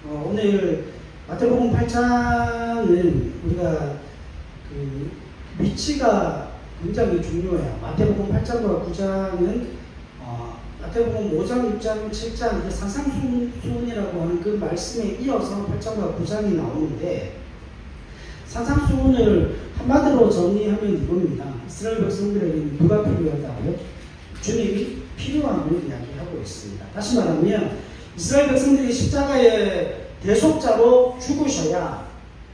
오늘 마태복음 8장은 우리가 그 위치가 굉장히 중요해요. 마태복음 8장과 9장은 마태복음 5장, 6장, 7장 산상수훈이라고 하는 그 말씀에 이어서 8장과 9장이 나오는데, 산상수훈을 한마디로 정리하면 이겁니다. 이스라엘 백성들에게는 누가 필요하다고요? 주님이 필요함을 이야기하고 있습니다. 다시 말하면 이스라엘 백성들이 십자가의 대속자로 죽으셔야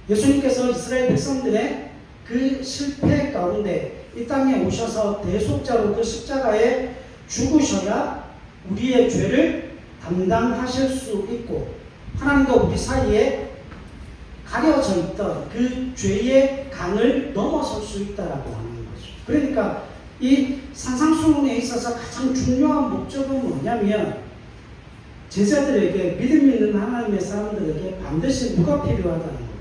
예수님께서 이스라엘 백성들의 그 실패 가운데 이 땅에 오셔서 대속자로 그 십자가에 죽으셔야 우리의 죄를 담당하실 수 있고, 하나님과 우리 사이에 가려져 있던 그 죄의 강을 넘어설 수 있다라고 하는 거죠. 그러니까 이 산상수훈에 있어서 가장 중요한 목적은 뭐냐면, 제자들에게, 믿음 있는 하나님의 사람들에게 반드시 누가 필요하다는 겁니다.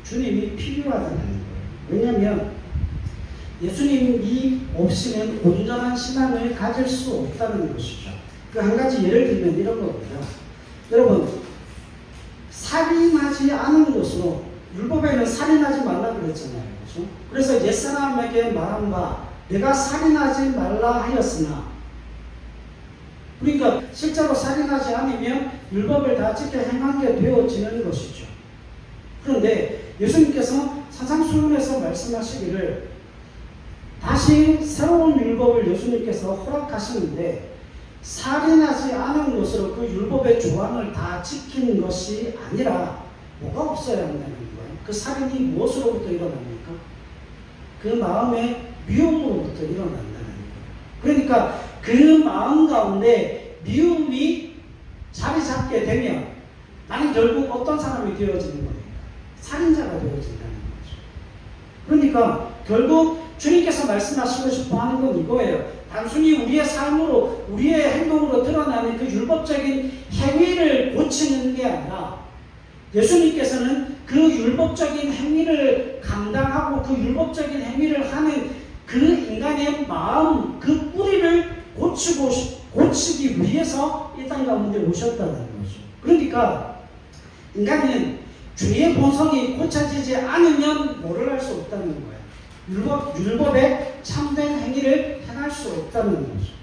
주님이 필요하다는 거예요. 왜냐하면 예수님이 없이는 온전한 신앙을 가질 수 없다는 것이죠. 그 한 가지 예를 들면 이런 겁니다. 여러분, 살인하지 않은 것으로, 율법에는 살인하지 말라 그랬잖아요. 그렇죠? 그래서 옛사람에게 말한 바 내가 살인하지 말라 하였으나, 그러니까 실제로 살인하지 않으면 율법을 다 지켜 행하게 되어지는 것이죠. 그런데 예수님께서 산상수훈에서 말씀하시기를 다시 새로운 율법을 예수님께서 허락하시는데, 살인하지 않은 것으로 그 율법의 조항을 다 지키는 것이 아니라 뭐가 없어야 한다는 거예요. 그 살인이 무엇으로부터 일어납니까? 그 마음의 미움으로부터 일어난다는 거예요. 그러니까 그 마음 가운데 미움이 자리 잡게 되면 나는 결국 어떤 사람이 되어지는 겁니까? 살인자가 되어진다는 거죠. 그러니까 결국 주님께서 말씀하시고 싶어 하는 건 이거예요. 단순히 우리의 삶으로, 우리의 행동으로 드러나는 그 율법적인 행위를 고치는 게 아니라, 예수님께서는 그 율법적인 행위를 감당하고 그 율법적인 행위를 하는 그 인간의 마음, 그 뿌리를 고치기 위해서 이 땅 가운데 오셨다는 거죠. 그러니까 인간은 죄의 본성이 고쳐지지 않으면 뭐를 할 수 없다는 거예요. 율법의 참된 행위를 행할 수 없다는 거죠.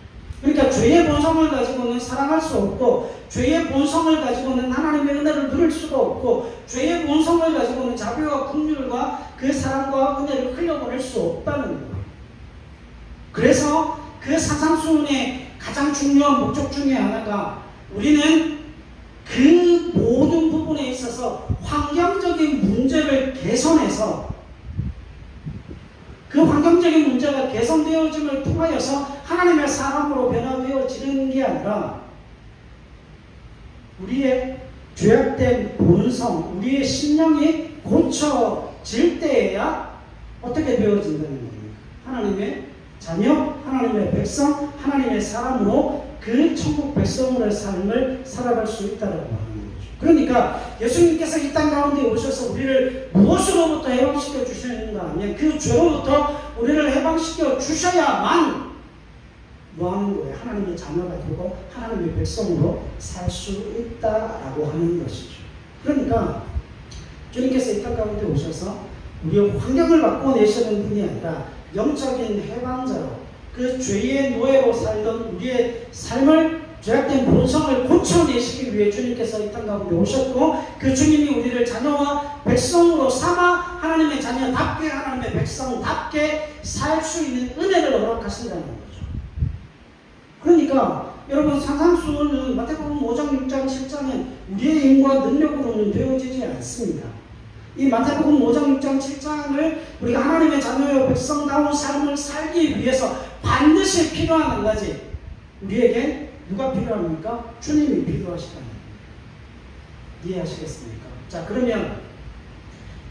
그러니까 죄의 본성을 가지고는 사랑할 수 없고, 죄의 본성을 가지고는 하나님의 은혜를 누릴 수가 없고, 죄의 본성을 가지고는 자비와 긍휼과 그 사랑과 은혜를 흘려보낼 수 없다는 거예요. 그래서 그 산상수훈의 가장 중요한 목적 중에 하나가, 우리는 그 모든 부분에 있어서 환경적인 문제를 개선해서, 그 환경적인 문제가 개선되어짐을 통하여서 하나님의 사람으로 변화되어지는 게 아니라, 우리의 죄악된 본성, 우리의 심령이 고쳐질 때에야 어떻게 되어진다는 겁니까? 하나님의 자녀, 하나님의 백성, 하나님의 사람으로 그 천국 백성으로의 삶을 살아갈 수 있다고 하는 거죠. 그러니까 예수님께서 이 땅 가운데 오셔서 우리를 무엇으로부터 해방시켜 주시는가 하면, 그 죄로부터 우리를 해방시켜 주셔야만 뭐 하는 거예요? 하나님의 자녀가 되고 하나님의 백성으로 살 수 있다라고 하는 것이죠. 그러니까 주님께서 이 땅 가운데 오셔서 우리의 환경을 바꿔내시는 분이 아니라 영적인 해방자로, 그 죄의 노예로 살던 우리의 삶을, 죄악된 본성을 고쳐내시기 위해 주님께서 이 땅 가운데 오셨고, 그 주님이 우리를 자녀와 백성으로 삼아 하나님의 자녀답게, 하나님의 백성답게 살 수 있는 은혜를 허락하신다는 거죠. 그러니까 여러분, 산상수훈은 마태복음 5장, 6장, 7장은 우리의 힘과 능력으로는 되어지지 않습니다. 이 마태복음 5장, 6장, 7장을 우리가 하나님의 자녀와 백성다운 삶을 살기 위해서 반드시 필요한 한 가지, 우리에게 누가 필요합니까? 주님이 필요하시다는 거예요. 이해하시겠습니까? 자, 그러면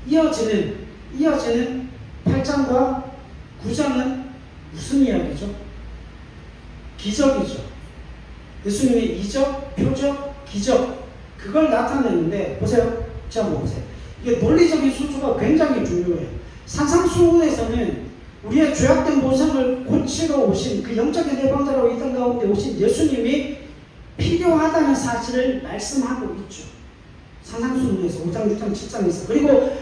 이어지는 8장과 9장은 무슨 이야기죠? 기적이죠. 예수님의 이적, 표적, 기적, 그걸 나타내는데, 보세요. 자, 보세요. 이게 논리적인 수주가 굉장히 중요해요. 산상수훈에서는 우리의 죄악된 본성을 고치러 오신, 그 영적인 해방자로 이 땅 가운데 오신 예수님이 필요하다는 사실을 말씀하고 있죠. 산상수훈에서 5장, 6장, 7장에서 그리고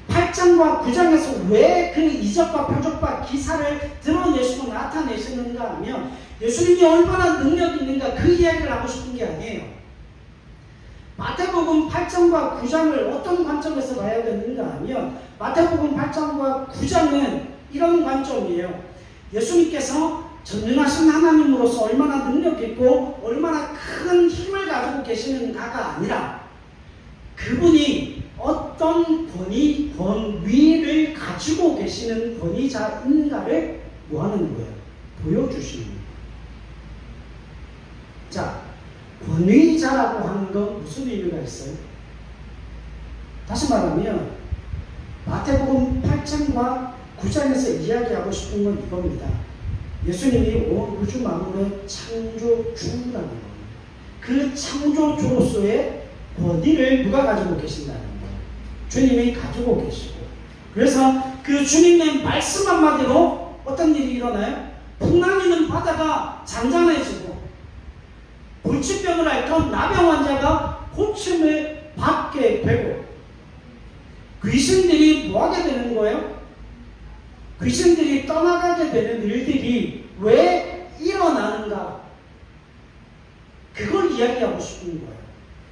8장과 9장에서 왜 그 이적과 표적과 기사를 드러내시고 나타내시는가 하면 예수님이 얼마나 능력이 있는가 그 이야기를 하고 싶은 게 아니에요. 마태복음 8장과 9장을 어떤 관점에서 봐야 되는가 하면 마태복음 8장과 9장은 이런 관점이에요. 예수님께서 전능하신 하나님으로서 얼마나 능력 있고 얼마나 큰 힘을 가지고 계시는가가 아니라 그분이 어떤 권위를 가지고 계시는 권위자인가를 뭐 하는 거예요? 보여주시는 거예요. 자, 권위자라고 하는 건 무슨 의미가 있어요? 다시 말하면 마태복음 8장과 9장에서 이야기하고 싶은 건 이겁니다. 예수님이 온 우주 만물의 창조주라는 겁니다. 그 창조주로서의 권위를 누가 가지고 계신다는 거예요? 주님이 가지고 계시고, 그래서 그 주님의 말씀 한마디로 어떤 일이 일어나요? 풍랑이는 바다가 잔잔해지고 불치병을 앓던 나병 환자가 고침을 받게 되고 귀신들이 뭐하게 되는 거예요? 귀신들이 떠나가게 되는 일들이 왜 일어나는가? 그걸 이야기하고 싶은 거예요.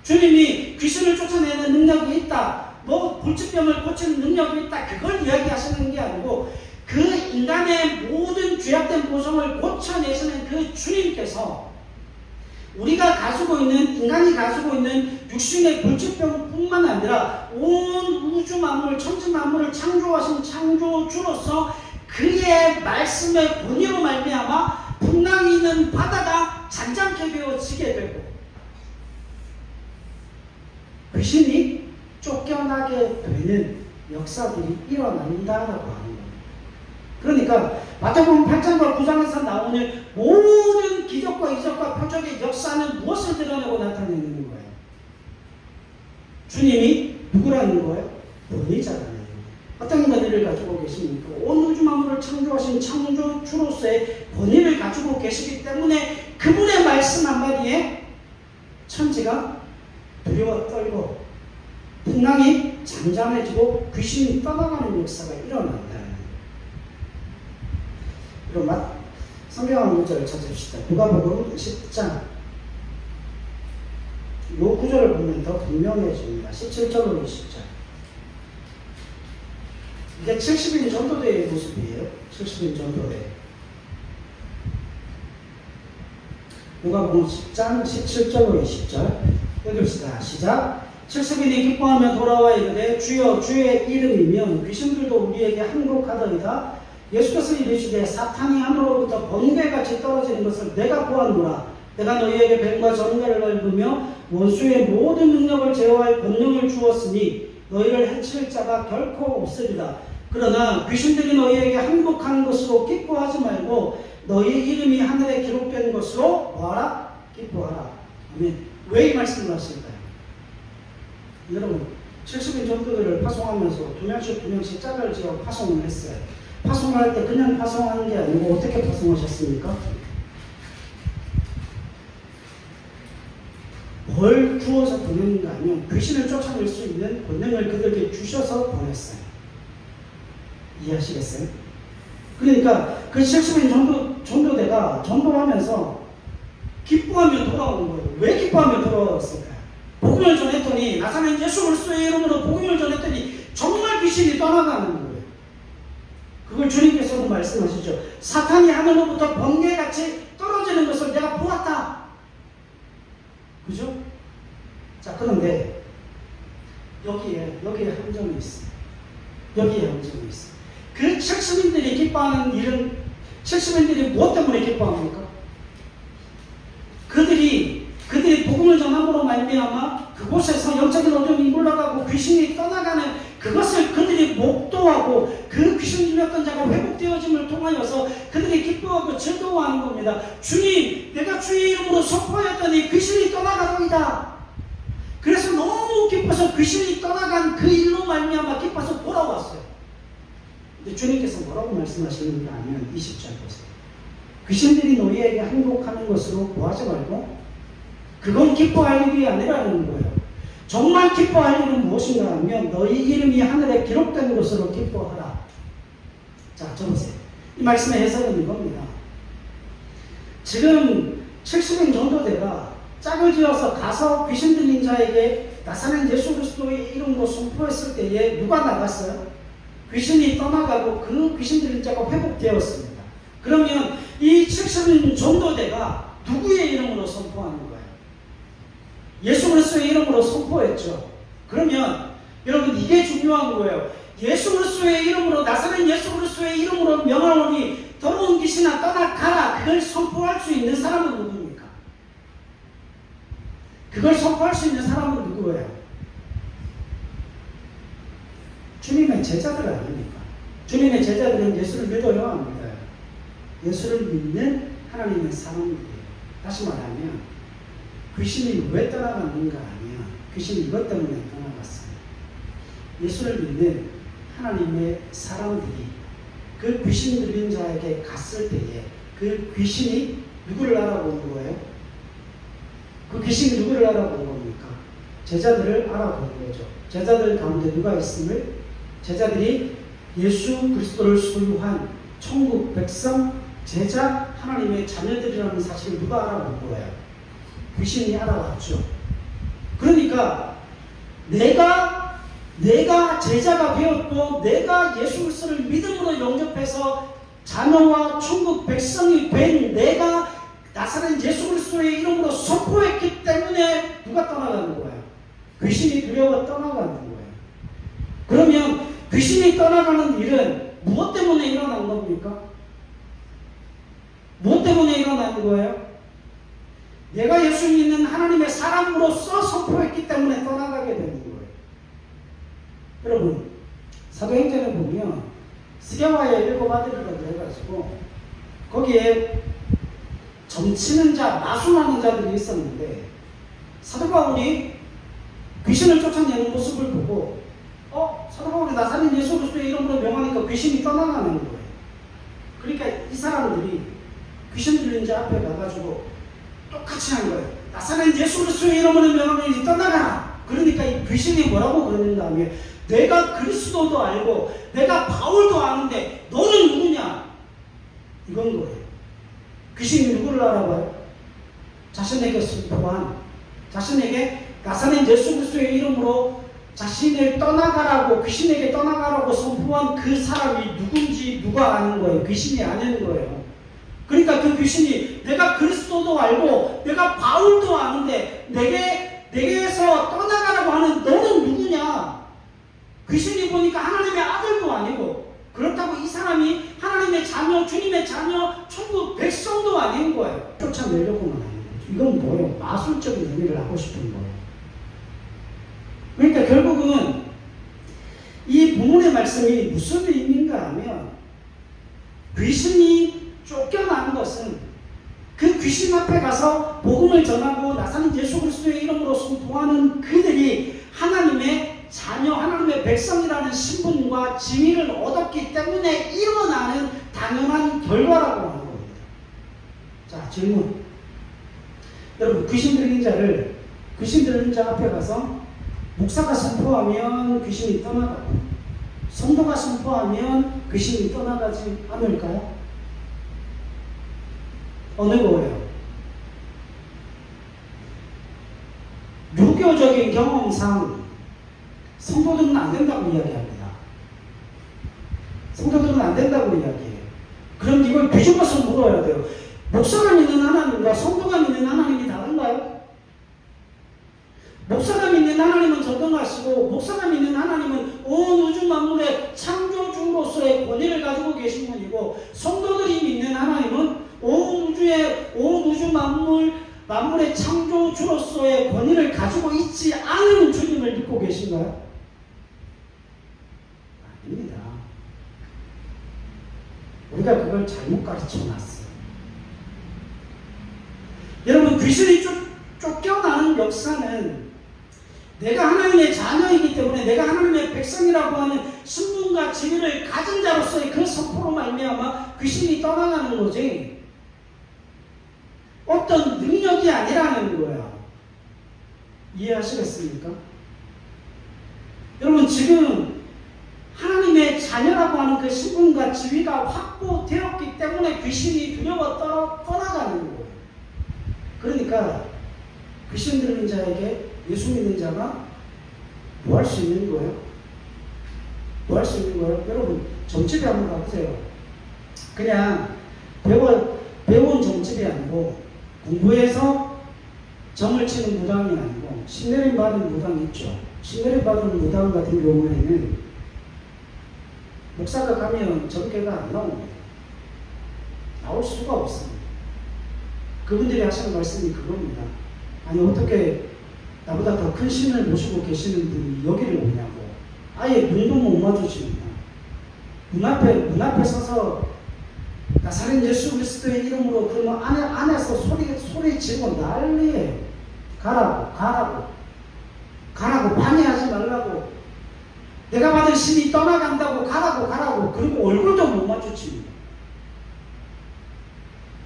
주님이 귀신을 쫓아내는 능력이 있다, 뭐 불치병을 고치는 능력이 있다, 그걸 이야기하시는 게 아니고 그 인간의 모든 죄악된 모성을 고쳐내시는 그 주님께서 우리가 가지고 있는, 인간이 가지고 있는 육신의 불치병뿐만 아니라 온 우주 만물, 천지 만물을 창조하신 창조주로서 그의 말씀의 본의로 말미암아 풍랑이 있는 바다가 잔잔케 되어지게 되고 귀신이 쫓겨나게 되는 역사들이 일어난다라고 하는 겁니다. 그러니까 마태복음 8장과 9장에서 나오는 모든 기적과 이적과 표적의 역사는 무엇을 드러내고 나타내는 거예요? 주님이 누구라는 거예요? 권위자라는 거예요. 어떤 권위를 가지고 계십니까? 온 우주 만물을 창조하신 창조주로서의 권위를 가지고 계시기 때문에 그분의 말씀 한마디에 천지가 두려워 떨고 풍랑이 잠잠해지고 귀신이 떠나가는 역사가 일어난다는 거예요. 그럼 성경 한 구절을 찾읍시다. 누가복음 10장. 이 구절을 보면 더 분명해집니다. 17절로 20절. 이게 70인 전도대의 모습이에요. 70인 전도대. 누가복음 10장 17절로 20절 읽읍시다. 시작. 70인이 기뻐하며 돌아와 이르되 주여 주의 이름이면 귀신들도 우리에게 항복하더이다. 예수께서 이르시되 사탄이 하늘로부터 번개같이 떨어지는 것을 내가 보았노라. 내가 너희에게 뱀과 전갈을 밟으며 원수의 모든 능력을 제어할 권능을 주었으니 너희를 해칠 자가 결코 없으리라. 그러나 귀신들이 너희에게 항복하는 것으로 기뻐하지 말고 너희 이름이 하늘에 기록된 것으로 뭐하라? 기뻐하라. 아멘. 왜 이 말씀을 하실까요? 여러분 70인 전도들을 파송하면서 두 명씩 짝을 지어 파송을 했어요. 파송을 할 때 그냥 파송하는 게 아니고 어떻게 파송하셨습니까? 뭘 주어서 보냈는가 하면 귀신을 쫓아낼 수 있는 권능을 그들에게 주셔서 보냈어요. 이해하시겠어요? 그러니까 그 70인 전도대가 전도하면서 기뻐하며 돌아오는 거예요. 왜 기뻐하며 돌아왔을까요? 복음을 전했더니 나사렛 예수 그리스도의 이름으로 복음을 전했더니 정말 귀신이 떠나가는 거예요. 그걸 주님께서도 말씀하시죠. 사탄이 하늘로부터 번개같이 떨어지는 것을 내가 보았다. 그죠? 자, 그런데 여기에 함정이 있어요. 여기에 함정이 있어요. 그 70인들이 기뻐하는 일은 70인들이 무엇 때문에 기뻐합니까? 그들이 복음을 전함으로 말미암아 그곳에서 영적인 어둠이 물러가고 귀신이 떠나가는 그것을 그들이 목도하고 그 귀신 들렸던 자가 회복되어짐을 통하여서 그들이 기뻐하고 즐거워하는 겁니다. 주님, 내가 주의 이름으로 선포하였더니 귀신이 떠나가더이다. 그래서 너무 기뻐서 귀신이 떠나간 그 일로 말미암아 기뻐서 돌아왔어요. 근데 주님께서 뭐라고 말씀하시는가 하면 20절 보세요. 귀신들이 너희에게 항복하는 것으로 뭐하지 말고 그건 기뻐할 일이 아니라는 거예요. 정말 기뻐할 일은 무엇인가 하면 너희 이름이 하늘에 기록된 것으로 기뻐하라. 자, 적으세요. 이 말씀의 해석은 이겁니다. 지금 70인 전도대가 짝을 지어서 가서 귀신 들린 자에게 나사렛 예수 그리스도의 이름으로 선포했을 때에 누가 나갔어요? 귀신이 떠나가고 그 귀신 들린 자가 회복되었습니다. 그러면 이 70인 전도대가 누구의 이름으로 선포하는 거예요? 예수 그리스도의 이름으로 선포했죠. 그러면 여러분 이게 중요한 거예요. 예수 그리스도의 이름으로 나사렛 예수 그리스도의 이름으로 명하노니 더러운 귀신아 떠나가라. 그걸 선포할 수 있는 사람은 누구입니까? 그걸 선포할 수 있는 사람은 누구예요? 주님의 제자들 아닙니까? 주님의 제자들은 예수를 믿어요, 안 믿어요? 예수를 믿는 하나님의 사람들이에요. 다시 말하면 귀신이 왜 떠나갔는가 하면 귀신이 이것 때문에 떠나갔어요. 예수를 믿는 하나님의 사람들이 그 귀신 들린 자에게 갔을 때에 그 귀신이 누구를 알아보는 거예요? 그 귀신이 누구를 알아보는 겁니까? 제자들을 알아보는 거죠. 제자들 가운데 누가 있음을 제자들이 예수 그리스도를 소유한 천국 백성 제자 하나님의 자녀들이라는 사실을 누가 알아본 거예요? 귀신이 알아왔죠. 그러니까 내가 제자가 되었고 내가 예수 그리스도를 믿음으로 영접해서 자녀와 천국 백성이 된 내가 나사렛 예수 그리스도의 이름으로 선포했기 때문에 누가 떠나가는 거예요? 귀신이 두려워 떠나가는 거예요. 그러면 귀신이 떠나가는 일은 무엇 때문에 일어난 겁니까? 무엇 때문에 일어나는 거예요? 내가 예수 믿는 하나님의 사람으로서 선포했기 때문에 떠나가게 되는 거예요. 여러분, 사도행전에 보면 스게와의 7 아들이라고 해가지고 거기에 점치는 자, 마술하는 자들이 있었는데 사도 바울이 귀신을 쫓아내는 모습을 보고 사도 바울이 나사렛 예수 그리스도의 이름으로 명하니까 귀신이 떠나가는 거예요. 그러니까 이 사람들이 귀신 들린 자 앞에 가가지고 똑같이 한 거예요. 나사렛 예수 그리스도의 이름으로 명하니 떠나가라. 그러니까 이 귀신이 뭐라고 그러는가 하면 내가 그리스도도 알고 내가 바울도 아는데 너는 누구냐? 이건 거예요. 귀신이 누구를 알아봐요? 자신에게 선포한 자신에게 나사렛 예수 그리스도의 이름으로 자신을 떠나가라고 귀신에게 떠나가라고 선포한 그 사람이 누군지 누가 아는 거예요? 귀신이 아는 거예요. 그러니까 그 귀신이 내가 그리스도도 알고 내가 바울도 아는데 내게서 떠나가라고 하는 너는 누구냐? 귀신이 보니까 하나님의 아들도 아니고 그렇다고 이 사람이 하나님의 자녀, 주님의 자녀, 천국 백성도 아닌 거예요. 쫓아내려고만 하는 거죠. 이건 뭐예요? 마술적인 의미를 하고 싶은 거예요. 그러니까 결국은 이 본문의 말씀이 무슨 의미인가 하면 귀신이 쫓겨난 것은 그 귀신 앞에 가서 복음을 전하고 나사렛 예수 그리스도의 이름으로 선포하는 그들이 하나님의 자녀, 하나님의 백성이라는 신분과 지위를 얻었기 때문에 일어나는 당연한 결과라고 하는 겁니다. 자, 질문. 여러분, 귀신 들린 자 앞에 가서 목사가 선포하면 귀신이 떠나가고 성도가 선포하면 귀신이 떠나가지 않을까요? 어느 거예요? 유교적인 경험상 성도들은 안 된다고 이야기합니다. 성도들은 안 된다고 이야기해요. 그럼 이걸 뒤집어서 물어야 돼요. 목사가 믿는 하나님과 성도가 믿는 하나님이 다른가요? 목사가 믿는 하나님은 전능하시고 목사가 믿는 하나님은 온 우주 만물의 창조주로서의 권위를 가지고 계신 분이고 성도들이 믿는 하나님은 온 우주 만물의 창조주로서의 권위를 가지고 있지 않은 주님을 믿고 계신가요? 아닙니다. 우리가 그걸 잘못 가르쳐 놨어요. 여러분, 귀신이 쫓겨나는 역사는 내가 하나님의 자녀이기 때문에 내가 하나님의 백성이라고 하는 신분과 지위를 가진 자로서의 그 선포로 말미암아 귀신이 떠나가는 거지 어떤 능력이 아니라는 거야. 이해하시겠습니까? 지금 하나님의 자녀라고 하는 그 신분과 지위가 확보되었기 때문에 귀신이 두려워 떠나가는 거예요. 그러니까 귀신 들린 자에게 예수 믿는 자가 뭐 할 수 있는 거예요? 뭐 할 수 있는 거예요? 여러분 점집에 한번 가보세요. 그냥 배운 점집이 아니고 공부해서 점을 치는 무당이 아니고 신내림 받은 무당이 있죠. 신내림 받은 무당 같은 경우에는 목사가 가면 점괘가 안 나옵니다. 나올 수가 없습니다. 그분들이 하시는 말씀이 그겁니다. 아니 어떻게 나보다 더 큰 신을 모시고 계시는 분이 여기를 오냐고. 아예 눈도 못 마주칩니다. 문 앞에 서서 나사렛 예수 그리스도의 이름으로 그러면 안에서 소리 지르고 난리에 가라고 방해하지 말라고, 내가 받은 신이 떠나간다고 가라고 그리고 얼굴도 못 마주칩니다.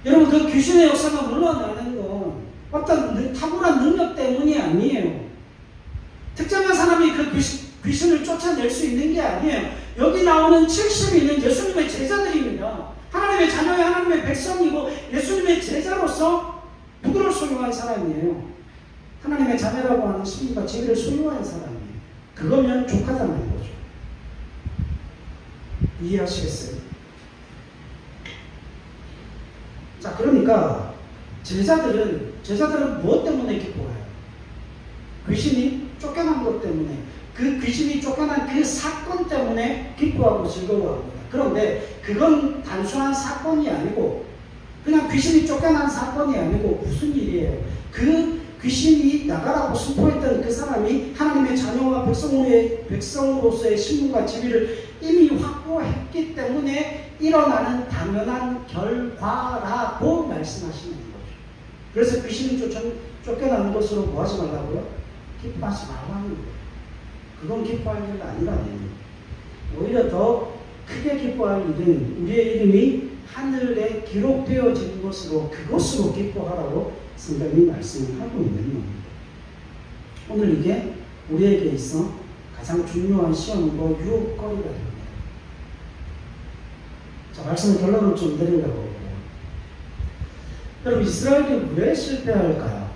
여러분 그 귀신의 역사가 물러나는 건 어떤 탁월한 능력 때문이 아니에요. 특정한 사람이 그 귀신을 쫓아낼 수 있는 게 아니에요. 여기 나오는 70인은 예수님의 제자들입니다. 하나님의 자녀의 하나님의 백성이고 예수님의 제자로서 누구를 소유한 사람이에요? 하나님의 자녀라고 하는 신분과 지위를 소유한 사람이에요. 그거면 족하다는 거죠. 이해하시겠어요? 자, 그러니까 제자들은 무엇 때문에 기뻐해요? 귀신이 쫓겨난 것 때문에, 그 귀신이 쫓겨난 그 사건 때문에 기뻐하고 즐거워합니다. 그런데 그건 단순한 사건이 아니고, 그냥 귀신이 쫓겨난 사건이 아니고 무슨 일이에요? 그 귀신이 나가라고 선포했던 그 사람이 하나님의 자녀와 백성으로서의 신분과 지위를 이미 확보했기 때문에 일어나는 당연한 결과라고 말씀하시는 거죠. 그래서 귀신이 쫓겨나는 것으로 뭐 하지 말라고요? 기뻐하지 말라는 거예요. 그건 기뻐할 일 아니라는. 오히려 더 크게 기뻐할 일은 우리의 이름이 하늘에 기록되어진 것으로, 그것으로 기뻐하라고 성경이 말씀을 하고 있는 겁니다. 오늘 이게 우리에게 있어 가장 중요한 시험과 유혹거리가 됩니다. 자, 말씀의 결론을 좀 드리려고 해요. 여러분, 이스라엘이 왜 실패할까요?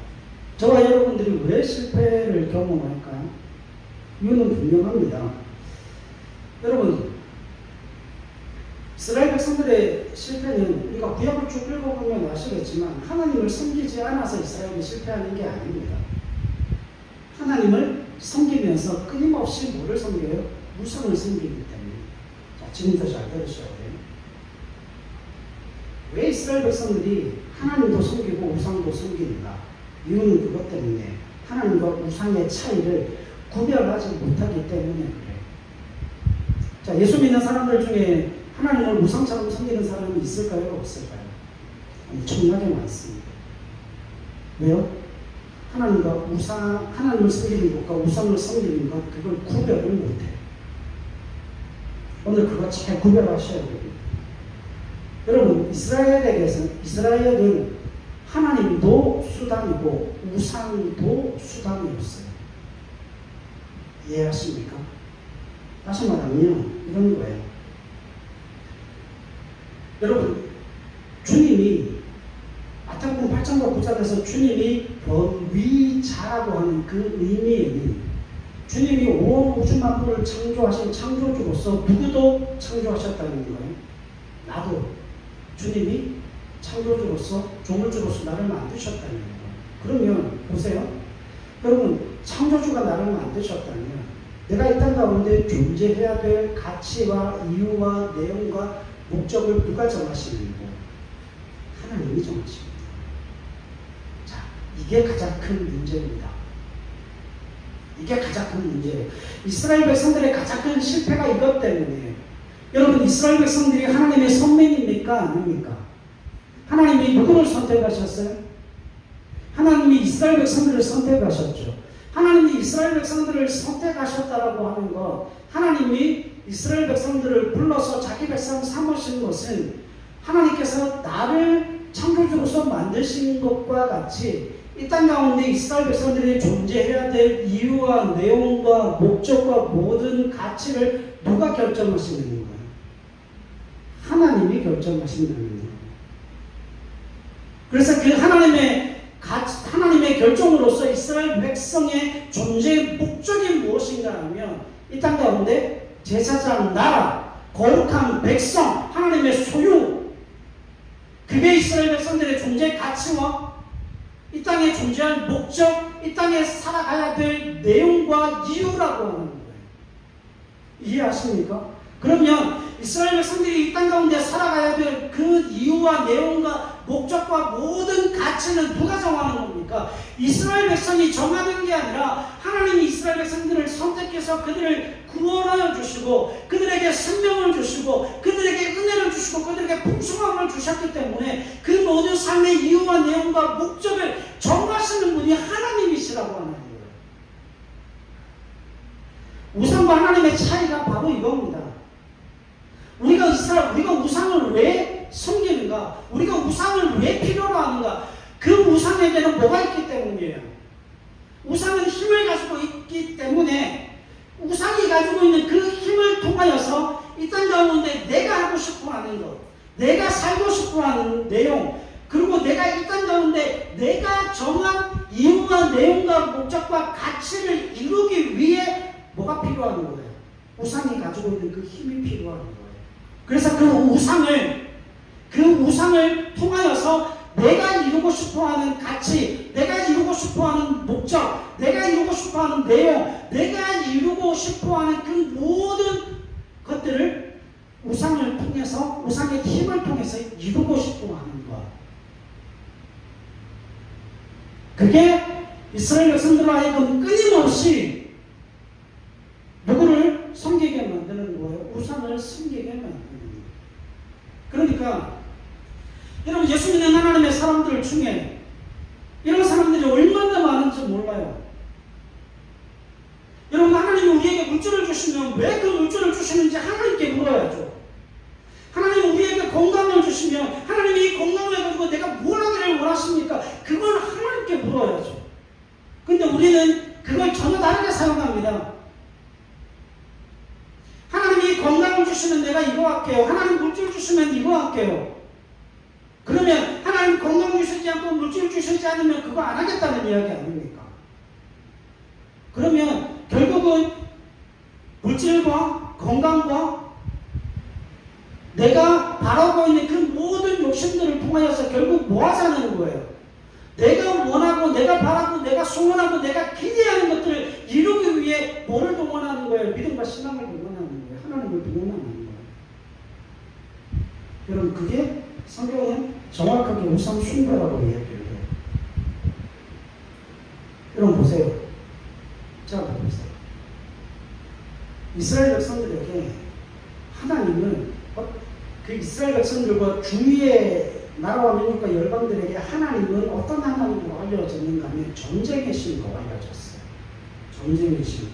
저와 여러분들이 왜 실패를 경험할까요? 이유는 분명합니다. 여러분, 이스라엘 백성들의 실패는 우리가 구약을 쭉 읽어보면 아시겠지만 하나님을 섬기지 않아서 이스라엘이 실패하는 게 아닙니다. 하나님을 섬기면서 끊임없이 뭐를 섬겨요? 우상을 섬기기 때문에. 자, 지금부터 잘 들으셔야 돼요. 왜 이스라엘 백성들이 하나님도 섬기고 우상도 섬기는가? 이유는 그것 때문에 하나님과 우상의 차이를 구별하지 못하기 때문에 그래요. 자, 예수 믿는 사람들 중에 하나님을 우상처럼 섬기는 사람이 있을까요? 없을까요? 엄청나게 많습니다. 왜요? 하나님을 섬기는 것과 우상을 섬기는 것, 그걸 구별을 못해요. 오늘 그거 잘 구별하셔야 됩니다. 여러분, 이스라엘은 하나님도 수단이고 우상도 수단이었어요. 이해하십니까? 다시 말하면 이런 거예요. 여러분, 주님이 마태복음 8장과 9장에서 주님이 번위자라고 하는 그 의미에는 주님이 온 우주 만물을 창조하신 창조주로서 누구도 창조하셨다는 거예요. 나도 주님이 창조주로서 조물주로서 나를 만드셨다는 거예요. 그러면 보세요. 여러분, 창조주가 나를 만드셨다면 내가 이 땅 가운데 존재해야 될 가치와 이유와 내용과 목적을 누가 정하시는 거예요? 하나님이 정하십니다. 자, 이게 가장 큰 문제입니다. 이게 가장 큰 문제예요. 이스라엘 백성들의 가장 큰 실패가 이것 때문이에요. 여러분, 이스라엘 백성들이 하나님의 선민입니까? 아닙니까? 하나님이 누구를 선택하셨어요? 하나님이 이스라엘 백성들을 선택하셨죠. 하나님이 이스라엘 백성들을 선택하셨다라고 하는 것, 하나님이 이스라엘 백성들을 불러서 자기 백성 삼으신 것은 하나님께서 나를 창조주로서 만드신 것과 같이 이 땅 가운데 이스라엘 백성들이 존재해야 될 이유와 내용과 목적과 모든 가치를 누가 결정하시는 거예요? 하나님이 결정하신다는 거예요. 그래서 그 하나님의 결정으로서 이스라엘 백성의 존재의 목적이 무엇인가 하면 이 땅 가운데 제사장 나라, 거룩한 백성, 하나님의 소유, 그게 이스라엘 백성들의 존재의 가치와 이 땅에 존재할 목적, 이 땅에 살아가야 될 내용과 이유라고 하는 거예요. 이해하십니까? 그러면 이스라엘 백성들이 이 땅 가운데 살아가야 될 그 이유와 내용과 목적과 모든 가치는 누가 정하는 겁니까? 이스라엘 백성이 정하는 게 아니라 하나님이 이스라엘 백성들을 선택해서 그들을 구원하여 주시고 그들에게 생명을 주시고 그들에게 은혜를 주시고 그들에게 풍성함을 주셨기 때문에 그 모든 삶의 이유와 내용과 목적을 정하시는 분이 하나님이시라고 하는 거예요. 우상과 하나님의 차이가 바로 이겁니다. 우리가 우상을 왜 섬기는가? 우리가 우상을 왜 필요로 하는가? 그 우상에게는 뭐가 있기 때문이에요. 우상은 힘을 가지고 있기 때문에 우상이 가지고 있는 그 힘을 통하여서 이 땅 가운데 내가 하고 싶어 하는 것, 내가 살고 싶어 하는 내용, 그리고 내가 이 땅 가운데 내가 정한 이유와 내용과 목적과 가치를 이루기 위해 뭐가 필요한 거예요? 우상이 가지고 있는 그 힘이 필요한 거예요. 그래서 그 우상을 통하여서 내가 이루고 싶어하는 가치, 내가 이루고 싶어하는 목적, 내가 이루고 싶어하는 내용, 내가 이루고 싶어하는 그 모든 것들을 우상을 통해서, 우상의 힘을 통해서 이루고 싶어하는 것. 그게 이스라엘 백성들로 하여금 끊임없이 누구를 섬기게 만드는 거예요? 우상을 섬기게 만드는 거예요. 그러니까 여러분, 예수 믿는 하나님의 사람들 중에 이런 사람들이 얼마나 많은지 몰라요. 여러분, 하나님이 우리에게 물질을 주시면 왜 그 물질을 주시는지 하나님께 물어야죠. 하나님이 우리에게 건강을 주시면 하나님이 이 건강을 가지고 내가 뭘 하기를 원하십니까? 그걸 하나님께 물어야죠. 근데 우리는 그걸 전혀 다르게 사용합니다. 하나님이 건강을 주시면 내가 이거 할게요. 하나님 물질 주시면 이거 할게요. 그러면 하나님 건강 주시지 않고 물질 주시지 않으면 그거 안 하겠다는 이야기 아닙니까? 그러면 결국은 물질과 건강과 내가 바라고 있는 그 모든 욕심들을 통하여서 결국 뭐 하자는 거예요? 내가 원하고 내가 바라고 내가 소원하고 내가 기대하는 것들을 이루기 위해 뭐를 동원하는 거예요? 믿음과 신앙을 동원하는 거예요. 하나님을 동원하는 거예요. 여러분, 그게 성경은 정확하게 우상 숭배라고 이야기해요. 여러분 보세요. 자, 보세요. 이스라엘 백성들에게 하나님은 그 이스라엘 백성들과 주위의 나라와 민족과 열방들에게 하나님은 어떤 하나님으로 알려졌는가 하면 전쟁의 신으로 알려졌어요. 전쟁의 신.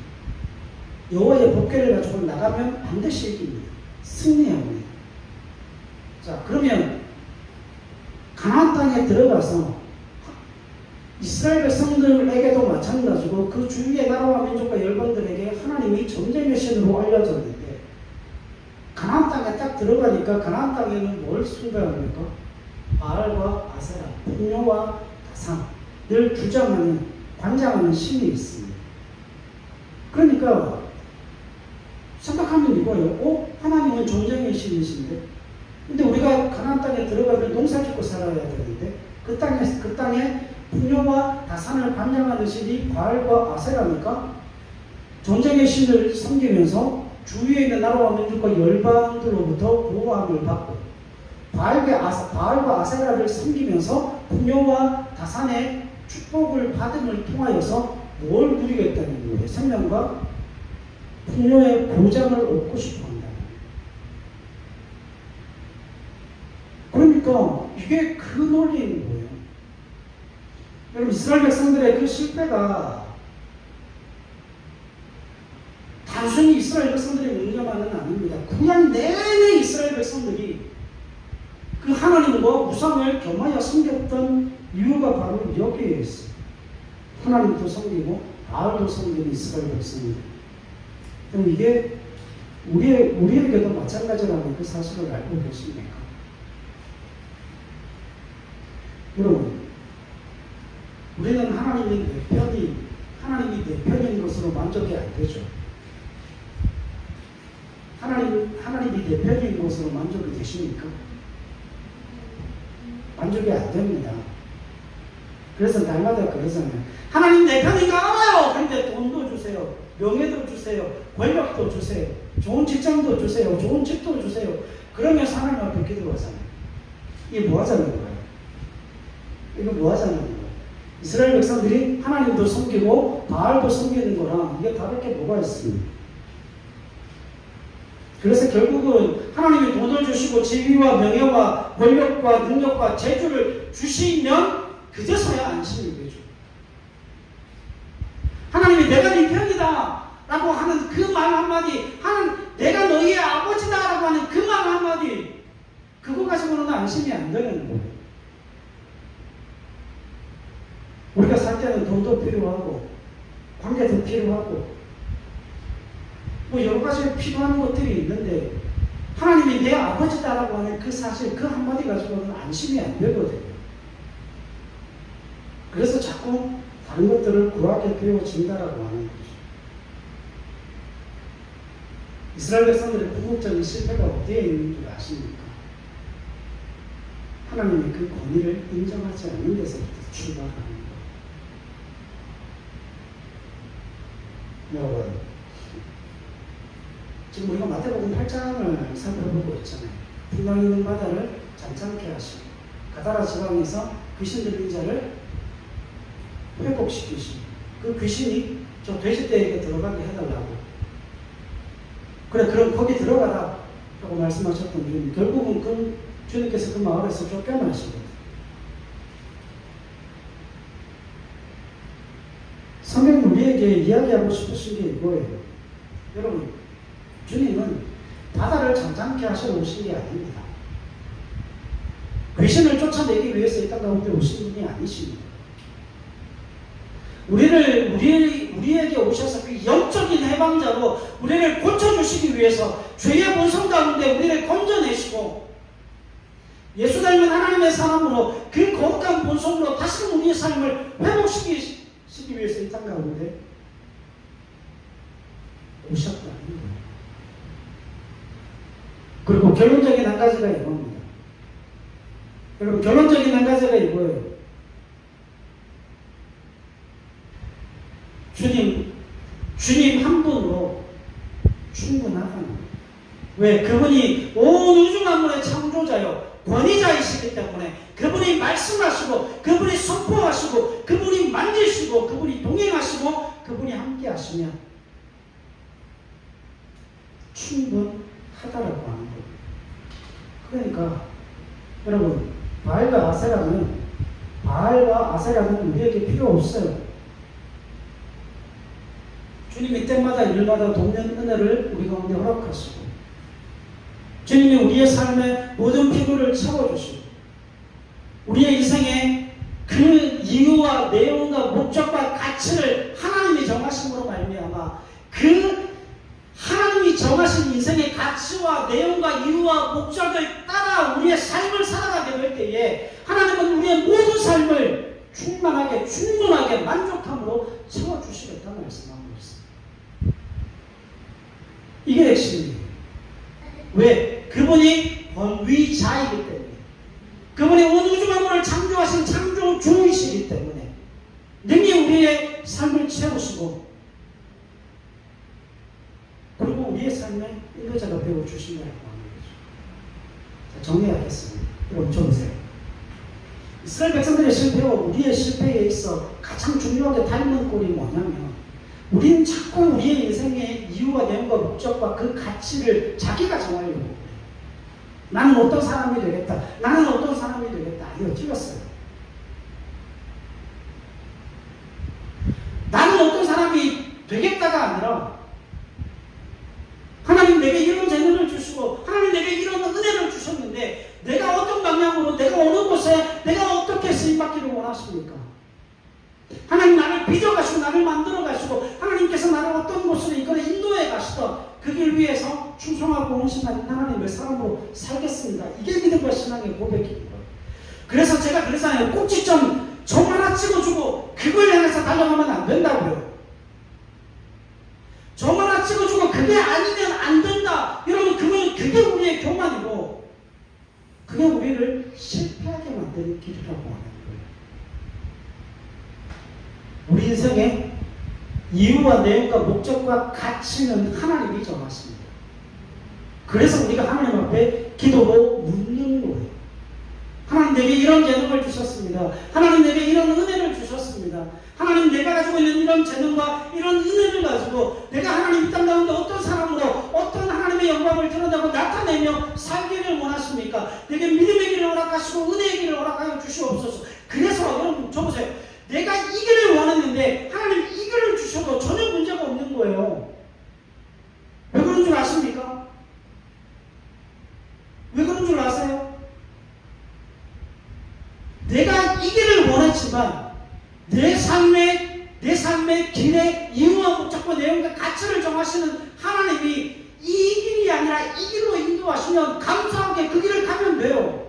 여호와의 법궤를 가지고 나가면 반드시 이깁니다. 승리합니다. 자, 그러면 가나안 땅에 들어가서 이스라엘 백성들에게도 마찬가지고 그 주위의 나라와 민족과 열방들에게 하나님이 전쟁의 신으로 알려졌는데 가나안 땅에 딱 들어가니까 가나안 땅에는 뭘 숭배합니까? 바알과 아세라, 풍요와 다산을 주장하는, 관장하는 신이 있습니다. 그러니까 생각하면 이거예요. 하나님은 전쟁의 신이신데, 근데 우리가 가나안 땅에 들어가면 농사 짓고 살아야 되는데 그 땅에 풍요와 다산을 관장하는 신이 바알과 아세라니까 전쟁의 신을 섬기면서 주위에 있는 나라와 민족과 열방들로부터 보호함을 받고 바알과 아세라를 섬기면서 풍요와 다산의 축복을 받음을 통하여서 뭘 누리겠다는 거예요? 생명과 풍요의 보장을 얻고 싶어 한다. 그러니까 이게 그 논리인 거예요. 여러분, 이스라엘 백성들의 그 실패가 단순히 이스라엘 백성들의 문제만은 아닙니다. 그냥 내내 이스라엘 백성들이 그 하나님과 우상을 겸하여 섬겼던 이유가 바로 여기에 있어요. 하나님도 섬기고 바알도 섬기는 이스라엘 백성입니다. 그럼 이게 우리에게도 마찬가지라는 그 사실을 알고 계십니까? 여러분, 우리는 하나님이 내 편인 것으로 만족이 안 되죠. 하나님이 내 편인 것으로 만족이 되십니까? 만족이 안 됩니다. 그래서 날마다 그러잖아요. 하나님 내 편인가 알아요. 그런데 돈도 주세요. 명예도 주세요. 권력도 주세요. 좋은 직장도 주세요. 좋은 집도 주세요. 그러면서 하나님 앞에 기도하잖아요. 이게 뭐 하자는 거예요? 이거 뭐 하자는 거예요? 이스라엘 백성들이 하나님도 섬기고 바알도 섬기는 거랑 이게 다를 게 뭐가 있습니까? 그래서 결국은 하나님이 돈을 주시고 지위와 명예와 권력과 능력과 재주를 주시면 그제서야 안심이 되죠. 하나님이 내가 네 편이다 라고 하는 그 말 한마디, 내가 너희의 아버지다 라고 하는 그 말 한마디, 그거 가지고는 안심이 안 되는 거예요. 우리가 살 때는 돈도 필요하고 관계도 필요하고 뭐 여러 가지 필요한 것들이 있는데 하나님이 내 아버지다라고 하는 그 사실, 그 한마디 가지고는 안심이 안 되거든요. 그래서 자꾸 다른 것들을 구하게 되어진다라고 하는 거죠. 이스라엘 백성들의 궁극적인 실패가 어디에 있는 줄 아십니까? 하나님이 그 권위를 인정하지 않는 데서부터 출발하는 거예요. 여러분, 지금 우리가 마태복음 8장을 살펴보고 있잖아요. 풍랑 있는 바다를 잠잠케 하시고 가다라 지방에서 귀신 들린 자를 회복시키시고 그 귀신이 저 돼지떼에게 들어가게 해달라고, 그래 그럼 거기 들어가라 라고 말씀하셨던 주님, 결국은 그 주님께서 그 마을에서 쫓겨나시거든요. 성경이 우리에게 이야기하고 싶으신 게 이거예요. 여러분, 주님은 바다를 잠잠케 하시러 오신 게 아닙니다. 귀신을 쫓아내기 위해서 이 땅 가운데 오신 분이 아니십니다. 우리에게 오셔서 그 영적인 해방자로 우리를 고쳐주시기 위해서 죄의 본성 가운데 우리를 건져내시고 예수 닮은 하나님의 사람으로 그 거룩한 본성으로 다시금 우리의 삶을 회복시키기 위해서 이 땅 가운데 오셨다는 거예요. 그리고 결론적인 한 가지가 이겁니다. 여러분, 결론적인 한 가지가 이거예요. 주님 한 분으로 충분하다는 거예요. 왜? 그분이 온 우주 만물의 창조자요, 권위자이시기 때문에 그분이 말씀하시고, 그분이 선포하시고, 그분이 만지시고, 그분이 동행하시고, 그분이 함께 하시면 충분하다라고 하는 거예요. 그러니까 여러분, 바알과 아세라는 우리에게 필요 없어요. 주님이 때마다 일마다 돕는 은혜를 우리 가운데 허락하시고, 주님이 우리의 삶의 모든 필요를 채워주시고, 우리의 인생의 그 이유와 내용과 목적과 가치를 하나님이 정하심으로 말미암아 그 하나님이 정하신 인생의 가치와 내용과 이유와 목적을 따라 우리의 삶을 살아가게 될 때에 하나님은 우리의 모든 삶을 충분하게 만족함으로 채워주시겠다 말씀합니다. 이게 핵심이에요. 왜? 그분이 권위자이기 때문에, 그분이 온 우주 만물을 창조하신 창조주이시기 때문에 능히 우리의 삶을 채우시고, 그리고 우리의 삶에 인도자가 배워주신다고 하는 거죠. 자, 정리하겠습니다. 여러분 쳐보세요. 이스라엘 백성들의 실패와 우리의 실패에 있어 가장 중요하게 닮은 꼴이 뭐냐면, 우리는 자꾸 우리의 인생의 이유와 내용과 목적과 그 가치를 자기가 정하려고 해요. 나는 어떤 사람이 되겠다. 나는 어떤 사람이 되겠다. 이거 틀렸어요. 나는 어떤 사람이 되겠다가 아니라, 하나님 내게 이런 재능을 주시고 하나님 내게 이런 은혜를 주셨는데 내가 어떤 방향으로, 내가 어느 곳에 내가 어떻게 쓰임받기를 원하십니까? 하나님 나를 빚어가시고 나를 만들어가시고 하나님께서 나를 어떤 곳으로 이끌어 인도해 가시던 그 길 위해서 충성하고 헌신한 하나님의 사람으로 살겠습니다. 이게 믿음과 신앙의 고백입니다. 그래서 제가 그랬잖아요. 꼭지점 점 하나 찍어주고 그걸 향해서 달려가면 안 된다고요. 점 하나 찍어주고 그게 아니면 안 된다. 여러분 그게 우리의 교만이고 그게 우리를 실패하게 만드는 길이라고 하는 거예요. 우리 인생의 이유와 내용과 목적과 가치는 하나님이 정하십니다. 그래서 우리가 하나님 앞에 기도로 묻는 거예요. 하나님 내게 이런 재능을 주셨습니다. 하나님 내게 이런 은혜를 주셨습니다. 하나님 내가 가지고 있는 이런 재능과 이런 은혜를 가지고 내가 하나님 이 땅 가운데 어떤 사람으로 어떤 하나님의 영광을 드러내고 나타내며 살기를 원하십니까? 내게 믿음의 길을 허락하시고 은혜의 길을 허락하여 주시옵소서. 그래서 여러분 줘보세요. 내가 이 길을 원했는데 하나님 이 길을 주셔도 전혀 문제가 없는 거예요. 왜 그런 줄 아십니까? 왜 그런 줄 아세요? 내가 이 길을 원했지만 내 삶의 길의 이유와 목적과 내용과 가치를 정하시는 하나님이 이 길이 아니라 이 길로 인도하시면 감사하게 그 길을 가면 돼요.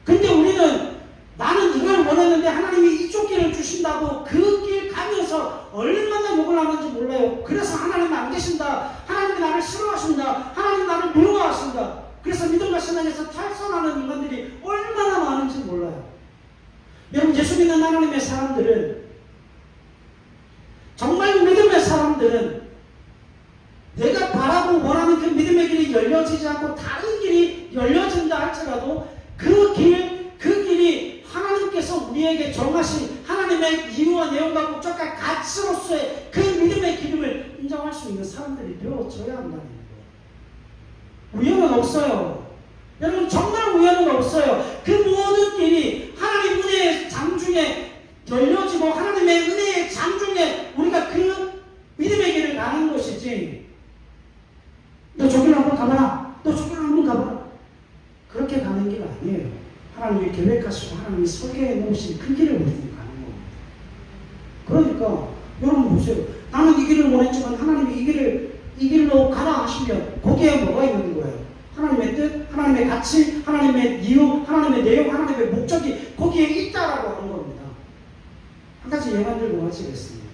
근데 우리는 나는 이걸 원했는데 하나님이 이쪽 길을 주신다고 그 길 가면서 얼마나 욕을 하는지 몰라요. 그래서 하나님 안 계신다. 하나님이 나를 싫어하신다. 하나님 나를 미워하신다. 그래서 믿음과 신앙에서 탈선하는 인간들이 얼마나 많은지 몰라요. 여러분 예수 믿는 하나님의 사람들은 정말 믿음의 사람들은 내가 바라고 원하는 그 믿음의 길이 열려지지 않고 다른 길이 열려진다 할지라도 그 길이 하나님께서 우리에게 정하신 하나님의 이유와 내용과 목적과 가치로서의 그 믿음의 기름을 인정할 수 있는 사람들이 되어져야 한다는 거예요. 우연은 없어요. 여러분 정말 우연은 없어요. 그 모든 길이 하나님 은혜의 장중에 열려지고 하나님의 은혜의 장중에 우리가 그 믿음의 길을 가는 것이지 너 저기로 한번 가봐라. 너 저기로 한번 가봐라. 그렇게 가는 길 아니에요. 하나님이 계획하시고 하나님이 설계해 놓으신 그 길을 우리는 가는 겁니다. 그러니까 여러분 보세요. 나는 이 길을 원했지만 하나님이 이 길로 가라 하시면 거기에 뭐가 있는 거예요? 하나님의 뜻, 하나님의 가치, 하나님의 이유, 하나님의 내용, 하나님의 목적이 거기에 있다라고 하는 겁니다. 한 가지 예만 들고 마치겠습니다.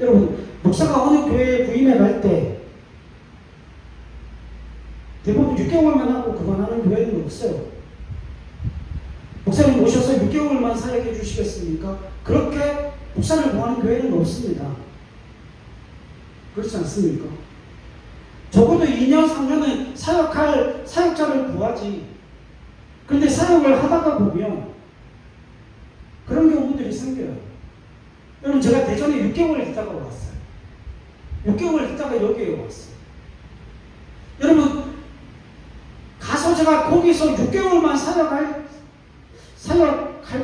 여러분 목사가 어느 교회에 부임해 갈 때 대부분 6개월만 하고 그만하는 교회는 없어요. 목사님 모셔서 6개월만 사역해 주시겠습니까? 그렇게 목사를 구하는 교회는 없습니다. 그렇지 않습니까? 적어도 2년, 3년은 사역할 사역자를 구하지. 그런데 사역을 하다가 보면 그런 경우들이 생겨요. 여러분 제가 대전에 6개월 있다가 왔어요. 6개월 있다가 여기에 왔어요. 여러분 가서 제가 거기서 6개월만 사역할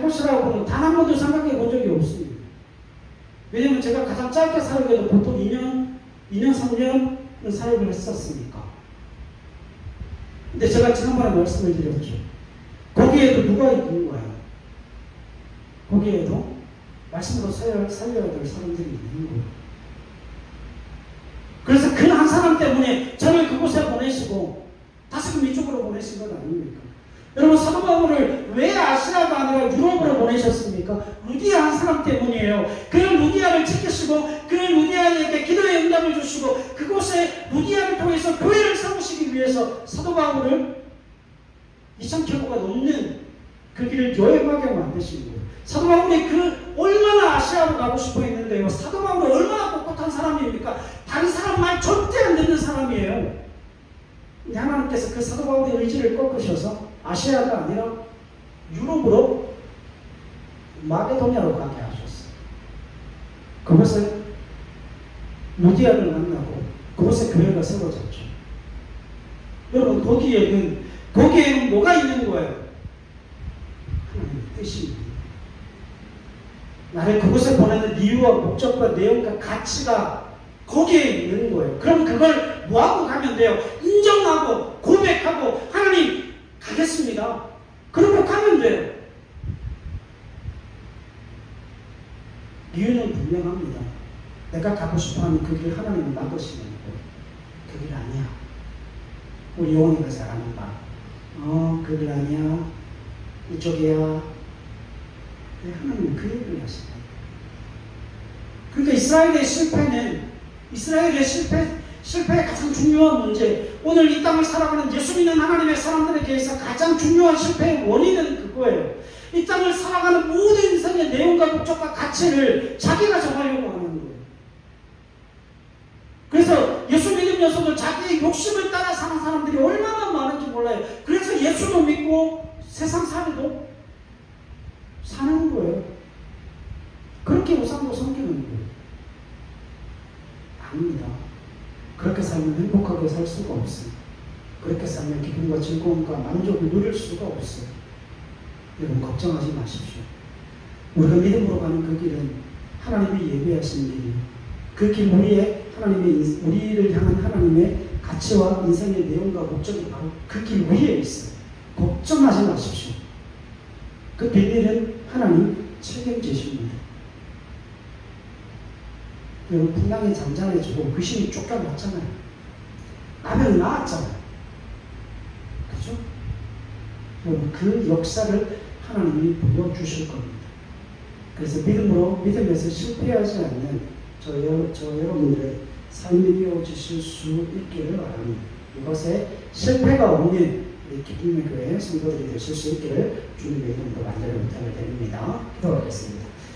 것이라고는 단 한 번도 생각해 본 적이 없습니다. 왜냐면 제가 가장 짧게 사역해도 보통 2년, 3년 사역을 했었으니까. 근데 제가 지난번에 말씀을 드렸죠. 거기에도 누가 있는 거예요? 거기에도 말씀으로 살려야 될 사람들이 있는 거예요. 그래서 그 한 사람 때문에 저를 그곳에 보내시고 다시금 이쪽으로 보내신 건 아닙니까? 여러분 사도 바울을 왜 아시아가 아니라 유럽으로 보내셨습니까? 루디아 한 사람 때문이에요. 그 루디아를 지키시고 그 루디아에게 기도의 응답을 주시고 그곳에 루디아를 통해서 교회를 세우시기 위해서 사도 바울을 2000km가 넘는 그 길을 여행하게 만드신 거예요. 사도 바울이 얼마나 아시아로 가고 싶어 했는데요. 사도 바울이 얼마나 꼿꼿한 사람입니까? 다른 사람 말 절대 안 듣는 사람이에요. 근데 하나님께서 그 사도 바울의 의지를 꺾으셔서 아시아가 아니라 유럽으로 마게도냐로 가게 하셨어요. 그곳에 루디아를 만나고 그곳에 교회가 세워졌죠. 여러분 거기에는 뭐가 있는 거예요? 하나님의 뜻입니다. 나를 그곳에 보내는 이유와 목적과 내용과 가치가 거기에 있는 거예요. 그럼 그걸 뭐하고 가면 돼요? 인정하고 고백하고 하나님 가겠습니다. 그러고 가면 돼요. 이유는 분명합니다. 내가 가고 싶어하는 그 길 하나님이 막으시는 거예요. 그 길 아니야. 우리 영혼이가 잘하는 바. 그 길 아니야. 이쪽이야. 하나님은 그 얘기를 하시다. 그러니까 이스라엘의 실패의 가장 중요한 문제, 오늘 이 땅을 살아가는 예수 믿는 하나님의 사람들에게 있어 가장 중요한 실패의 원인은 그거예요. 이 땅을 살아가는 모든 인생의 내용과 목적과 가치를 자기가 정하려고 하는 거예요. 그래서 예수 믿으면서도 자기의 욕심을 따라 사는 사람들이 얼마나 많은지 몰라요. 그래서 예수도 믿고 세상 살이도 사는 거예요. 그렇게 우상도 섬기는 거예요. 아닙니다. 그렇게 살면 행복하게 살 수가 없어요. 그렇게 살면 기쁨과 즐거움과 만족을 누릴 수가 없어요. 여러분 걱정하지 마십시오. 우리가 믿음으로 가는 그 길은 하나님이 예비하신 길이에요. 그 길 위에 우리를 향한 하나님의 가치와 인생의 내용과 목적이 바로 그 길 위에 있어요. 걱정하지 마십시오. 그 비밀은 하나님 책임지십니다. 여러분 풍랑이 잔잔해지고 귀신이 쫓겨났잖아요. 나병이 나았잖아요. 그죠? 여러분 그 역사를 하나님이 보여주실 겁니다. 그래서 믿음에서 실패하지 않는 저 여러분들의 삶이 되어주실 수 있기를 바랍니다. 이것에 실패가 없는 기쁨의 교회 성도들이 되실 수 있기를 주님의 이름으로 간절히 부탁을 드립니다. 기도하겠습니다.